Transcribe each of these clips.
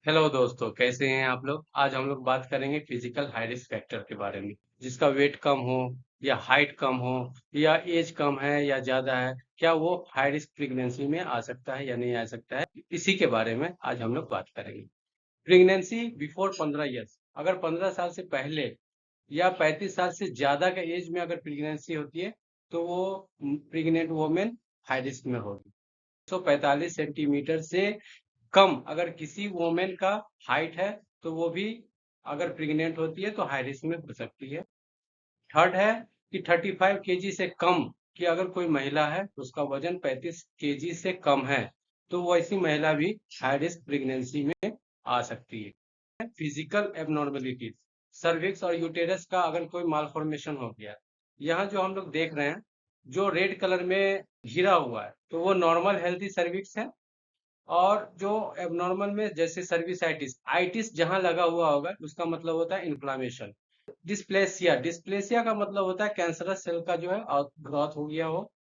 Hello दोस्तों, कैसे हैं आप लोग। आज हम लोग बात करेंगे फिजिकल हाई रिस्क फैक्टर के बारे में। जिसका वेट कम हो या हाइट कम हो या एज कम है या ज्यादा है, क्या वो हाई रिस्क प्रेगनेंसी में आ सकता है या नहीं आ सकता है, इसी के बारे में आज हम लोग बात करेंगे। प्रेगनेंसी बिफोर 15 ईयर्स, अगर 15 साल से पहले या 35 साल से ज्यादा के एज में अगर प्रेगनेंसी होती है तो वो प्रेग्नेंट वोमेन हाई रिस्क में होगी। 145 सेंटीमीटर से कम अगर किसी वोमेन का हाइट है तो वो भी अगर प्रेग्नेंट होती है तो हाई रिस्क में हो सकती है। थर्ड है कि 35 केजी से कम की अगर कोई महिला है, उसका वजन 35 केजी से कम है, तो वो ऐसी महिला भी हाई रिस्क प्रेगनेंसी में आ सकती है। फिजिकल एबनॉर्मेलिटीज, सर्विक्स और यूटेरस का अगर कोई मालफॉर्मेशन हो गया, यहाँ जो हम लोग देख रहे हैं, जो रेड कलर में घिरा हुआ है, तो वो नॉर्मल हेल्थी सर्विक्स है। और जो एबनॉर्मल में जैसे सर्विसाइटिस आइटिस जहां लगा हुआ होगा, उसका मतलब होता है इन्फ्लामेशन। डिस्प्लेसिया, डिस्प्लेसिया का मतलब होता है कैंसरस सेल का जो है ग्रोथ हो गया हो।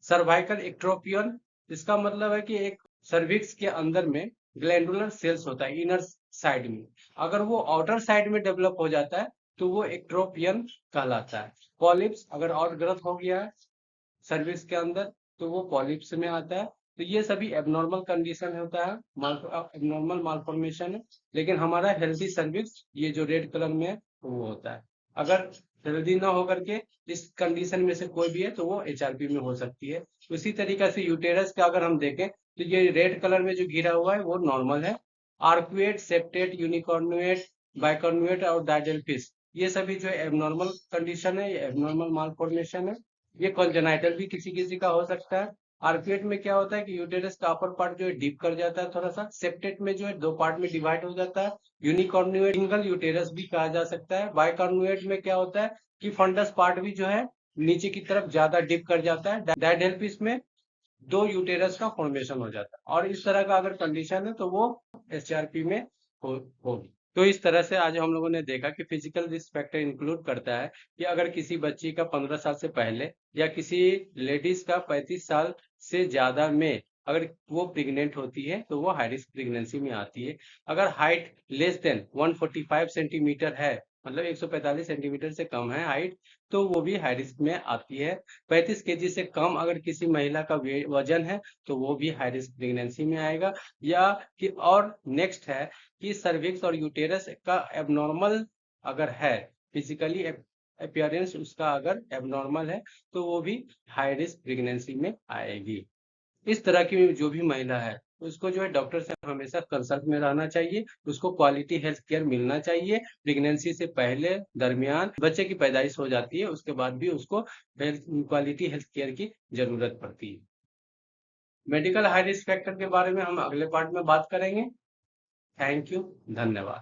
सर्वाइकल एक्ट्रोपियन, इसका मतलब है कि एक सर्विक्स के अंदर में ग्लैंडुलर सेल्स होता है इनर साइड में, अगर वो आउटर साइड में डेवलप हो जाता है तो वो एक्ट्रोपियन कहलाता है। पॉलिप्स, अगर आउट ग्रोथ हो गया है सर्विस के अंदर तो वो पॉलिप्स में आता है। तो ये सभी एबनॉर्मल कंडीशन होता है, एबनॉर्मल मालफॉर्मेशन है। लेकिन हमारा हेल्दी सर्विक्स, ये जो रेड कलर में है, वो होता है। अगर हेल्दी ना होकर के इस कंडीशन में से कोई भी है तो वो एचआरपी में हो सकती है। उसी तरीके से यूटेरस का अगर हम देखें तो ये रेड कलर में जो घिरा हुआ है वो नॉर्मल है। आर्कुएट, सेप्टेट, यूनिकॉर्नुएट, बाइकॉर्नुएट और डायडेल्फिस, ये सभी जो एबनॉर्मल कंडीशन है, ये एबनॉर्मल मालफॉर्मेशन है। ये कॉन्जेनाइटल भी किसी किसी का हो सकता है। आर्कुएट में क्या होता है कि यूटेरस का अपर पार्ट जो है डीप कर जाता है थोड़ा सा। सेप्टेट में जो है दो पार्ट में डिवाइड हो जाता है। यूनिकॉर्नुएट सिंगल यूटेरस भी कहा जा सकता है। बाइकॉर्नुएट में क्या होता है कि फंडस पार्ट भी जो है नीचे की तरफ ज्यादा डिप कर जाता है। डायडेल्फिस में दो यूटेरस का फॉर्मेशन हो जाता है। और इस तरह का अगर कंडीशन है तो वो एचआरपी में होगी। तो इस तरह से आज हम लोगों ने देखा कि फिजिकल रिस्क फैक्टर इंक्लूड करता है कि अगर किसी बच्ची का 15 साल से पहले या किसी लेडीज का 35 साल से ज्यादा में अगर वो प्रेग्नेंट होती है तो वो हाई रिस्क प्रेगनेंसी में आती है। अगर हाइट लेस देन 145 सेंटीमीटर है, मतलब 145 सेंटीमीटर से कम है हाइट, तो वो भी हाई रिस्क में आती है। 35 केजी से कम अगर किसी महिला का वजन है तो वो भी हाई रिस्क प्रेगनेंसी में आएगा। या कि और नेक्स्ट है कि सर्विक्स और यूटेरस का एबनॉर्मल अगर है, फिजिकली अपियरेंस उसका अगर एबनॉर्मल है, तो वो भी हाई रिस्क प्रेगनेंसी में आएगी। इस तरह की जो भी महिला है उसको जो है डॉक्टर से हमेशा कंसल्ट में रहना चाहिए। उसको क्वालिटी हेल्थ केयर मिलना चाहिए। प्रेगनेंसी से पहले, दरमियान, बच्चे की पैदाइश हो जाती है उसके बाद भी उसको क्वालिटी हेल्थ केयर की जरूरत पड़ती है। मेडिकल हाई रिस्क फैक्टर के बारे में हम अगले पार्ट में बात करेंगे। थैंक यू, धन्यवाद।